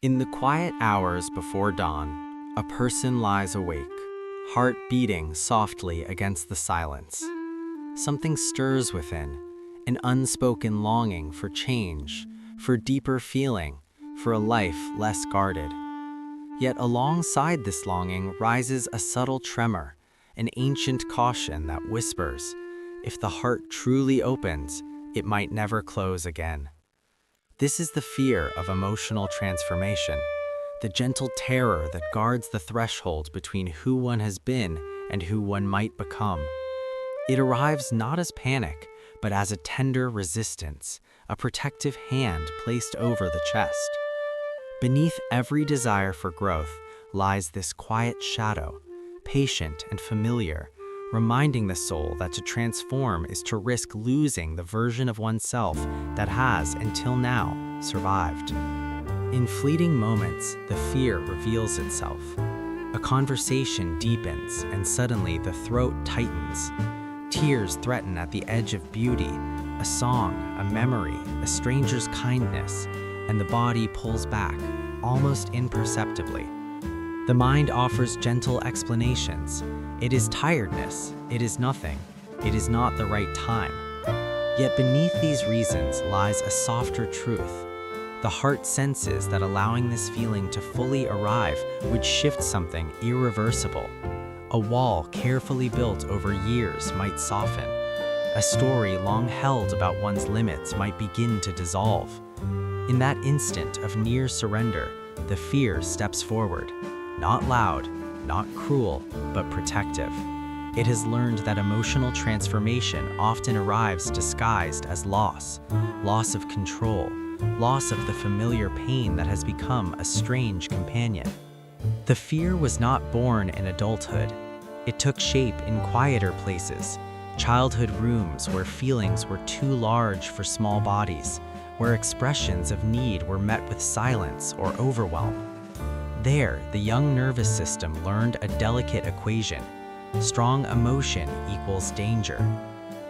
In the quiet hours before dawn, a person lies awake, heart beating softly against the silence. Something stirs within, an unspoken longing for change, for deeper feeling, for a life less guarded. Yet alongside this longing rises a subtle tremor, an ancient caution that whispers, if the heart truly opens, it might never close again. This is the fear of emotional transformation, the gentle terror that guards the threshold between who one has been and who one might become. It arrives not as panic, but as a tender resistance, a protective hand placed over the chest. Beneath every desire for growth lies this quiet shadow, patient and familiar, reminding the soul that to transform is to risk losing the version of oneself that has, until now, survived. In fleeting moments, the fear reveals itself. A conversation deepens, and suddenly the throat tightens. Tears threaten at the edge of beauty, a song, a memory, a stranger's kindness, and the body pulls back, almost imperceptibly. The mind offers gentle explanations. It is tiredness, it is nothing, it is not the right time. Yet beneath these reasons lies a softer truth. The heart senses that allowing this feeling to fully arrive would shift something irreversible. A wall carefully built over years might soften. A story long held about one's limits might begin to dissolve. In that instant of near surrender, the fear steps forward. Not loud, not cruel, but protective. It has learned that emotional transformation often arrives disguised as loss of control, loss of the familiar pain that has become a strange companion. The fear was not born in adulthood. It took shape in quieter places, childhood rooms where feelings were too large for small bodies, where expressions of need were met with silence or overwhelm. There, the young nervous system learned a delicate equation. Strong emotion equals danger.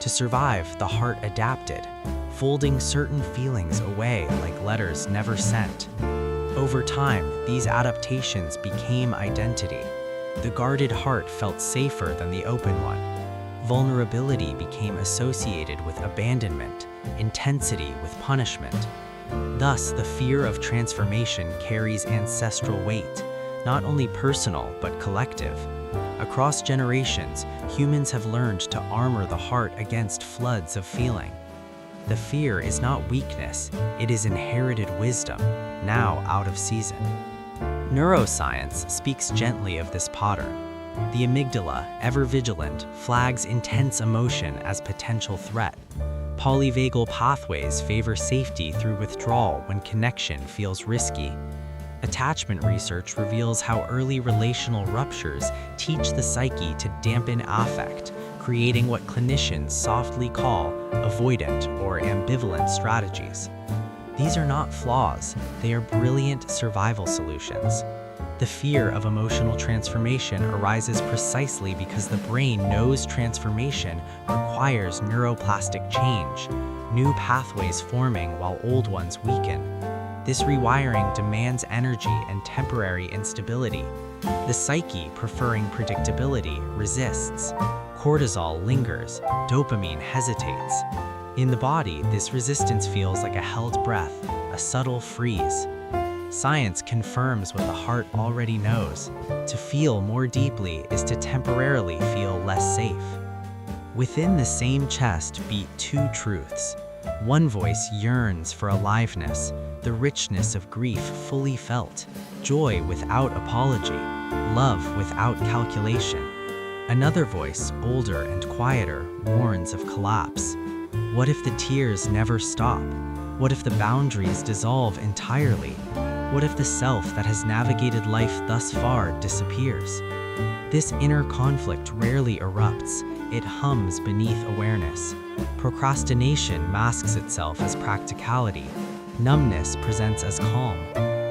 To survive, the heart adapted, folding certain feelings away like letters never sent. Over time, these adaptations became identity. The guarded heart felt safer than the open one. Vulnerability became associated with abandonment, intensity with punishment. Thus, the fear of transformation carries ancestral weight, not only personal but collective. Across generations, humans have learned to armor the heart against floods of feeling. The fear is not weakness, it is inherited wisdom, now out of season. Neuroscience speaks gently of this pattern. The amygdala, ever vigilant, flags intense emotion as potential threat. Polyvagal pathways favor safety through withdrawal when connection feels risky. Attachment research reveals how early relational ruptures teach the psyche to dampen affect, creating what clinicians softly call avoidant or ambivalent strategies. These are not flaws, they are brilliant survival solutions. The fear of emotional transformation arises precisely because the brain knows transformation requires neuroplastic change, new pathways forming while old ones weaken. This rewiring demands energy and temporary instability. The psyche, preferring predictability, resists. Cortisol lingers, dopamine hesitates. In the body, this resistance feels like a held breath, a subtle freeze. Science confirms what the heart already knows. To feel more deeply is to temporarily feel less safe. Within the same chest beat two truths. One voice yearns for aliveness, the richness of grief fully felt, joy without apology, love without calculation. Another voice, older and quieter, warns of collapse. What if the tears never stop? What if the boundaries dissolve entirely? What if the self that has navigated life thus far disappears? This inner conflict rarely erupts, it hums beneath awareness. Procrastination masks itself as practicality. Numbness presents as calm.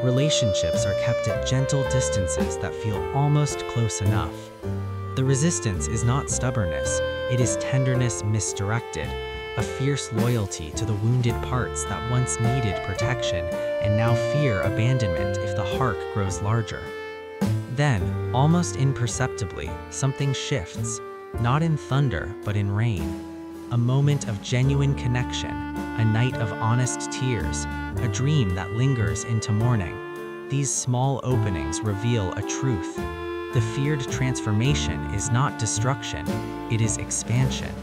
Relationships are kept at gentle distances that feel almost close enough. The resistance is not stubbornness, it is tenderness misdirected, a fierce loyalty to the wounded parts that once needed protection and now fear abandonment if park grows larger. Then, almost imperceptibly, something shifts, not in thunder but in rain. A moment of genuine connection, a night of honest tears, a dream that lingers into morning. These small openings reveal a truth. The feared transformation is not destruction, it is expansion.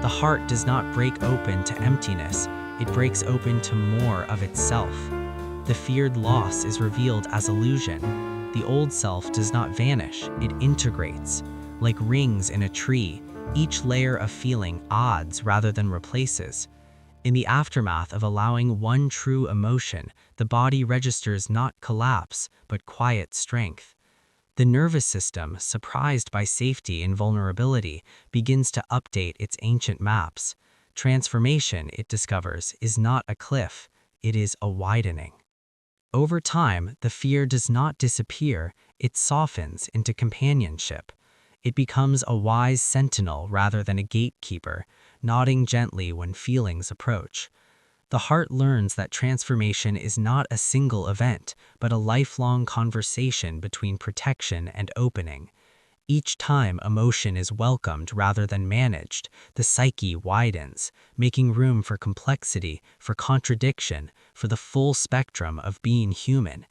The heart does not break open to emptiness, it breaks open to more of itself. The feared loss is revealed as illusion. The old self does not vanish, it integrates. Like rings in a tree, each layer of feeling adds rather than replaces. In the aftermath of allowing one true emotion, the body registers not collapse, but quiet strength. The nervous system, surprised by safety and vulnerability, begins to update its ancient maps. Transformation, it discovers, is not a cliff, it is a widening. Over time, the fear does not disappear, it softens into companionship. It becomes a wise sentinel rather than a gatekeeper, nodding gently when feelings approach. The heart learns that transformation is not a single event, but a lifelong conversation between protection and opening. Each time emotion is welcomed rather than managed, the psyche widens, making room for complexity, for contradiction, for the full spectrum of being human.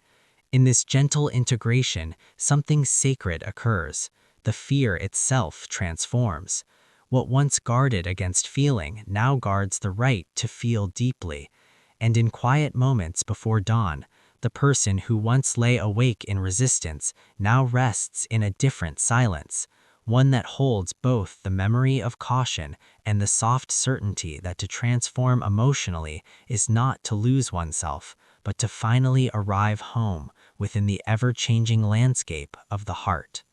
In this gentle integration, something sacred occurs. The fear itself transforms. What once guarded against feeling now guards the right to feel deeply. And in quiet moments before dawn, the person who once lay awake in resistance now rests in a different silence, one that holds both the memory of caution and the soft certainty that to transform emotionally is not to lose oneself, but to finally arrive home within the ever-changing landscape of the heart.